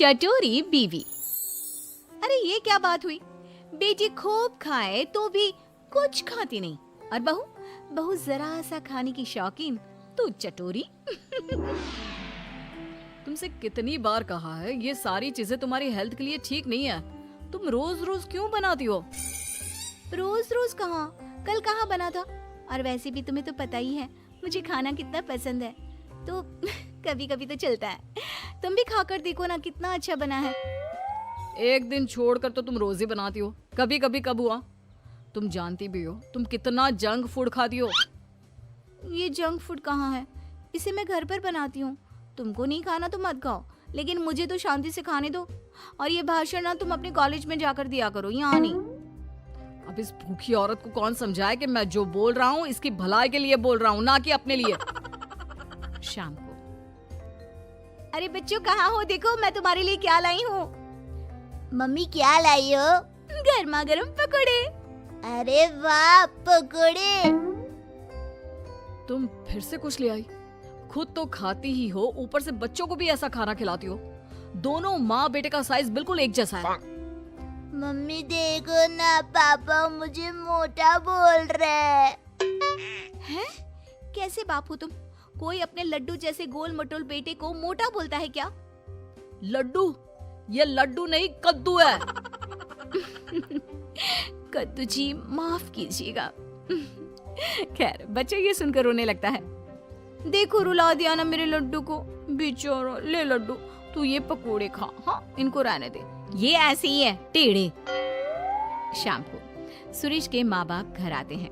चटोरी बीवी। अरे ये क्या बात हुई, बेटी खूब खाए तो भी कुछ खाती नहीं, और बहू बहू जरा सा खाने की शौकीन, तू चटोरी। तुमसे कितनी बार कहा है ये सारी चीजें तुम्हारी हेल्थ के लिए ठीक नहीं है। तुम रोज रोज क्यों बनाती हो? रोज रोज कहाँ, कल कहाँ बना था। और वैसे भी तुम्हें तो पता ही है मुझे खाना कितना पसंद है, तो कभी कभी तो चलता है। तुम भी खाकर देखो ना कितना अच्छा बना है। एक दिन छोड़कर तो तुम रोज ही बनाती हो, कभी कभी कब हुआ? तुम जानती भी हो तुम कितना जंक फूड खाती हो। ये जंक फूड कहाँ है, इसे मैं घर पर बनाती हूँ। तुमको नहीं खाना तो मत खाओ, लेकिन मुझे तो शांति से खाने दो। और ये भाषण ना तुम अपने कॉलेज में जाकर दिया करो, यहाँ नहीं। अब इस भूखी औरत को कौन समझाए कि मैं जो बोल रहा हूँ इसकी भलाई के लिए बोल रहा हूँ, ना कि अपने लिए। शाम को, अरे बच्चों कहाँ हो, देखो मैं तुम्हारे लिए क्या लाई हूँ। मम्मी क्या लाई हो? गर्मा गर्म पकोड़े। अरे वाह, पकोड़े। तुम फिर से कुछ ले आई? खुद तो खाती ही हो, ऊपर से बच्चों को भी ऐसा खाना खिलाती हो। दोनों माँ बेटे का साइज बिल्कुल एक जैसा है। मम्मी देखो ना, पापा मुझे मोटा बोल रहे हैं? कैसे बाप हो तुम? कोई अपने लड्डू जैसे गोल मटोल बेटे को मोटा बोलता है क्या? लड्डू? ये लड्डू नहीं कद्दू है। कद्दू जी माफ कीजिएगा। खैर बच्चे ये सुनकर रोने लगता है। देखो रुला दिया ना मेरे लड्डू को, बेचारा। ले लड्डू तू ये पकोड़े खा, हाँ इनको रहने दे, ये ऐसे ही है टेढ़े। शाम को सुरेश के माँ बाप घर आते हैं।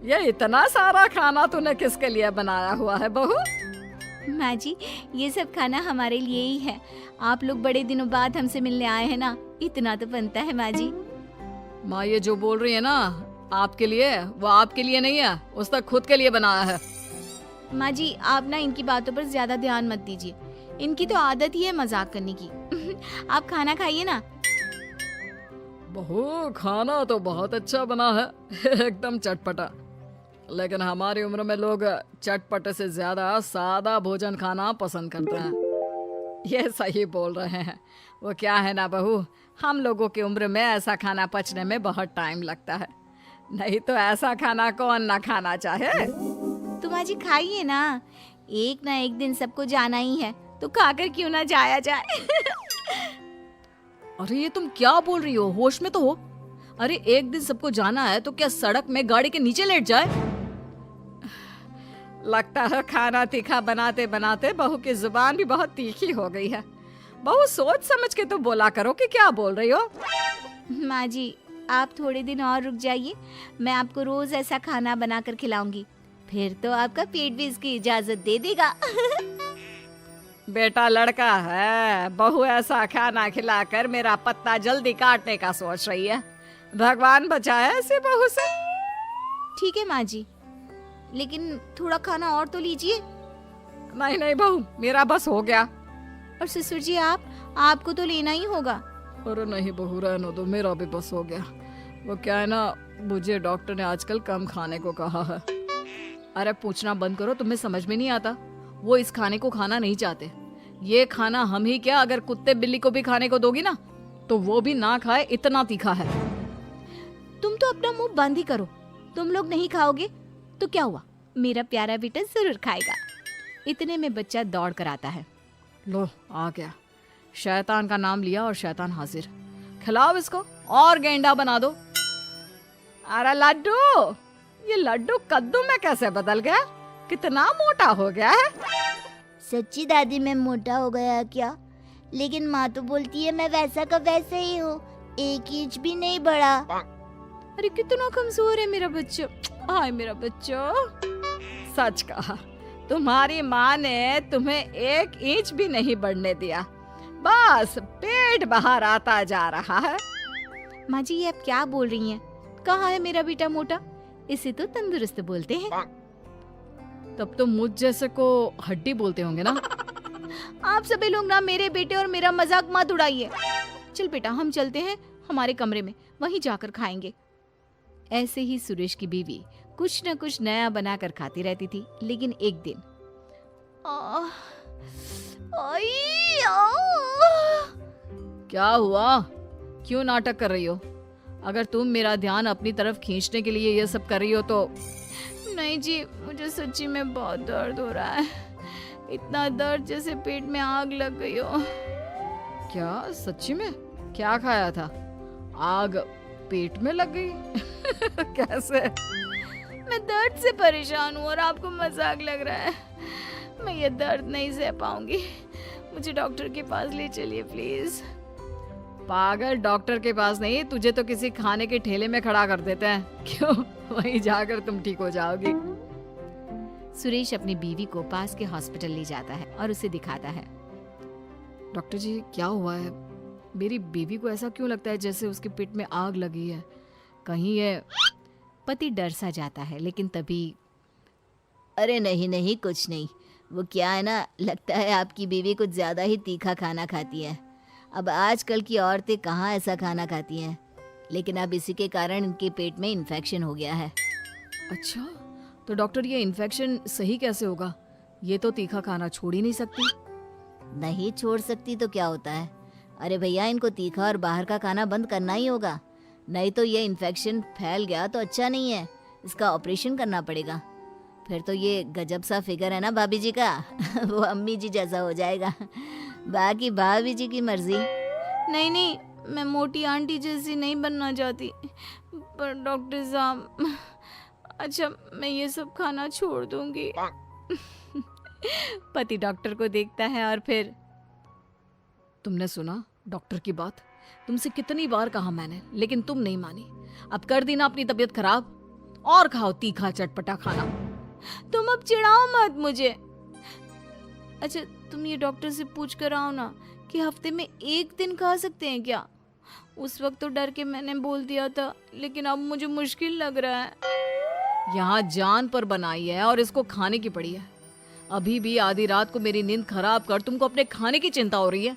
ये इतना सारा खाना तूने किसके लिए बनाया हुआ है बहू? माँ जी ये सब खाना हमारे लिए ही है। आप लोग बड़े दिनों बाद हमसे मिलने आए हैं ना, इतना तो बनता है माँ जी। माँ ये जो बोल रही है ना आपके लिए, वो आपके लिए नहीं है, उसने खुद के लिए बनाया है। माँ जी आप ना इनकी बातों पर ज्यादा ध्यान मत दीजिए, इनकी तो आदत ही है मजाक करने की। आप खाना खाइए ना। बहू खाना तो बहुत अच्छा बना है, एकदम चटपटा। लेकिन हमारी उम्र में लोग चटपटे से ज्यादा सादा भोजन खाना पसंद करते हैं। ये सही बोल रहे हैं। वो क्या है ना बहू, हम लोगों की उम्र में ऐसा खाना पचने में बहुत टाइम लगता है, नहीं तो ऐसा खाना कौन ना खाना चाहे। तो माँ जी खाइए ना, एक ना एक दिन सबको जाना ही है, तो खाकर क्यों ना जाया जाए। अरे ये तुम क्या बोल रही हो, होश में तो हो। अरे एक दिन सबको जाना है तो क्या सड़क में गाड़ी के नीचे लेट जाए? लगता है खाना तीखा बनाते बनाते बहू की जुबान भी बहुत तीखी हो गई है। बहू सोच समझ के तो बोला करो कि क्या बोल रही हो। माँ जी आप थोड़े दिन और रुक जाइए, मैं आपको रोज ऐसा खाना बनाकर खिलाऊंगी, फिर तो आपका पेट भी इसकी इजाजत दे देगा। बेटा लड़का है, बहू ऐसा खाना खिलाकर मेरा पत्ता जल्दी काटने का सोच रही है। भगवान बचाए ऐसी बहू से। ठीक है माँ जी, लेकिन थोड़ा खाना और तो लीजिए। नहीं नहीं बहू, मेरा बस हो गया। और ससुर जी आपको तो लेना ही होगा। अरे नहीं बहू रहने दो, मेरा भी बस हो गया। वो क्या है ना, मुझे डॉक्टर ने आजकल कम खाने को कहा है। अरे पूछना बंद करो, तुम्हें समझ में नहीं आता। वो इस खाने को खाना नहीं चाहते। ये खाना हम ही क्या, अगर कुत्ते बिल्ली को भी खाने को दोगी ना तो वो भी ना खाए, इतना तीखा है। तुम तो अपना मुंह बंद ही करो, तुम लोग नहीं खाओगे तो क्या हुआ, मेरा प्यारा बेटा जरूर खाएगा। इतने में बच्चा दौड़ कर आता है। लो आ गया, शैतान का नाम लिया और शैतान हाजिर। खिलाओ इसको और गेंडा बना दो। अरे लड्डू, ये लड्डू कद्दू में कैसे बदल गया, कितना मोटा हो गया है। सच्ची दादी मैं मोटा हो गया क्या? लेकिन माँ तो बोलती है मैं वैसा का वैसा ही हूँ, 1 इंच भी नहीं बढ़ा। अरे कितना कमजोर है मेरा बच्चा, हाय मेरा बच्चा। सच कहा, तुम्हारी माँ ने तुम्हें 1 इंच भी नहीं बढ़ने दिया, बस पेट बाहर आता जा रहा है। माँ जी ये आप क्या बोल रही हैं? कहाँ है मेरा बेटा मोटा, इसे तो तंदुरुस्त बोलते हैं। तब तो मुझ जैसे को हड्डी बोलते होंगे ना। आप सभी लोग ना मेरे बेटे और मेरा मजाक मत उड़ाइए। चल बेटा हम चलते हैं हमारे कमरे में, वहीं जाकर खाएंगे। ऐसे ही सुरेश की बीवी कुछ न कुछ नया बनाकर खाती रहती थी। लेकिन एक दिन क्या हुआ? क्यों नाटक कर रही हो? अगर तुम मेरा ध्यान अपनी तरफ खींचने के लिए ये सब कर रही हो तो नहीं जी, मुझे सच्ची में बहुत दर्द हो रहा है। इतना दर्द जैसे पेट में आग लग गई हो। क्या सच्ची में? क्या खाया था? आग पेट में लग गई? कैसे? मैं दर्द से परेशान हूँ और आपको मजाक लग रहा है। मैं ये दर्द नहीं सह पाऊंगी। मुझे डॉक्टर के पास ले चलिए प्लीज। पागल, डॉक्टर के पास नहीं, तुझे तो किसी खाने के ठेले में खड़ा कर देते हैं। क्यों? वहीं जाकर तुम ठीक हो जाओगी। सुरेश अपनी बीवी को पास के हॉस्पिटल ले जाता है और उसे दिखाता है। डॉक्टर जी, क्या हुआ है? मेरी बीवी को ऐसा क्यों लगता है जैसे उसके पेट में आग लगी है? कहीं ये... पति डर सा जाता है, लेकिन तभी अरे नहीं नहीं, कुछ नहीं। वो क्या है ना, लगता है आपकी बीवी कुछ ज़्यादा ही तीखा खाना खाती है। अब आजकल की औरतें कहाँ ऐसा खाना खाती हैं, लेकिन अब इसी के कारण इनके पेट में इन्फेक्शन हो गया है। अच्छा, तो डॉक्टर ये इन्फेक्शन सही कैसे होगा? ये तो तीखा खाना छोड़ ही नहीं सकती। नहीं छोड़ सकती तो क्या होता है? अरे भैया, इनको तीखा और बाहर का खाना बंद करना ही होगा, नहीं तो ये इन्फेक्शन फैल गया तो अच्छा नहीं है। इसका ऑपरेशन करना पड़ेगा। फिर तो ये गजब सा फिगर है ना भाभी जी का वो अम्मी जी जैसा हो जाएगा। बाकी भाभी जी की मर्जी। नहीं नहीं, मैं मोटी आंटी जैसी नहीं बनना चाहती। पर डॉक्टर साहब, अच्छा मैं ये सब खाना छोड़ दूंगी। पति डॉक्टर को देखता है और फिर तुमने सुना डॉक्टर की बात? तुमसे कितनी बार कहा मैंने, लेकिन तुम नहीं मानी। अब कर दी ना अपनी तबीयत खराब। और खाओ तीखा चटपटा खाना। तुम अब चिढ़ाओ मत मुझे। अच्छा तुम ये डॉक्टर से पूछ कर आओ ना कि हफ्ते में एक दिन खा सकते हैं क्या। उस वक्त तो डर के मैंने बोल दिया था, लेकिन अब मुझे मुश्किल लग रहा है। यहाँ जान पर बनाई है और इसको खाने की पड़ी है। अभी भी आधी रात को मेरी नींद खराब कर तुमको अपने खाने की चिंता हो रही है।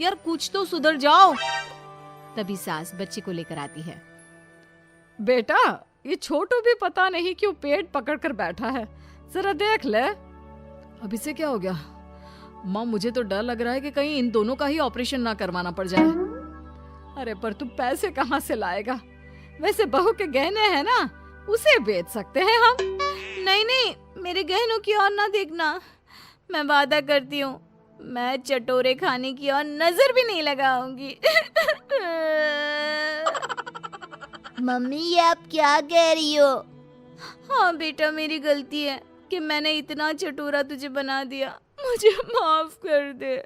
यार कुछ तो सुधर जाओ। तभी सास बच्चे को लेकर आती है। बेटा, ये छोटू भी पता नहीं क्यों पेट पकड़ कर बैठा है, जरा देख ले। अब इसे क्या हो गया? माँ, मुझे तो डर लग रहा है कि कहीं इन दोनों का ही ऑपरेशन ना करवाना पड़ जाए। अरे पर तू पैसे कहाँ से लाएगा? वैसे बहू के गहने हैं ना, उसे बेच सकते हैं हम। नहीं नहीं, मेरे गहनों की ओर ना देखना। मैं वादा करती हूँ, मैं चटोरे खाने की ओर नजर भी नहीं लगाऊंगी। मम्मी, ये आप क्या कह रही हो? हाँ बेटा, मेरी गलती है कि मैंने इतना चटोरा तुझे बना दिया। मुझे माफ कर दे।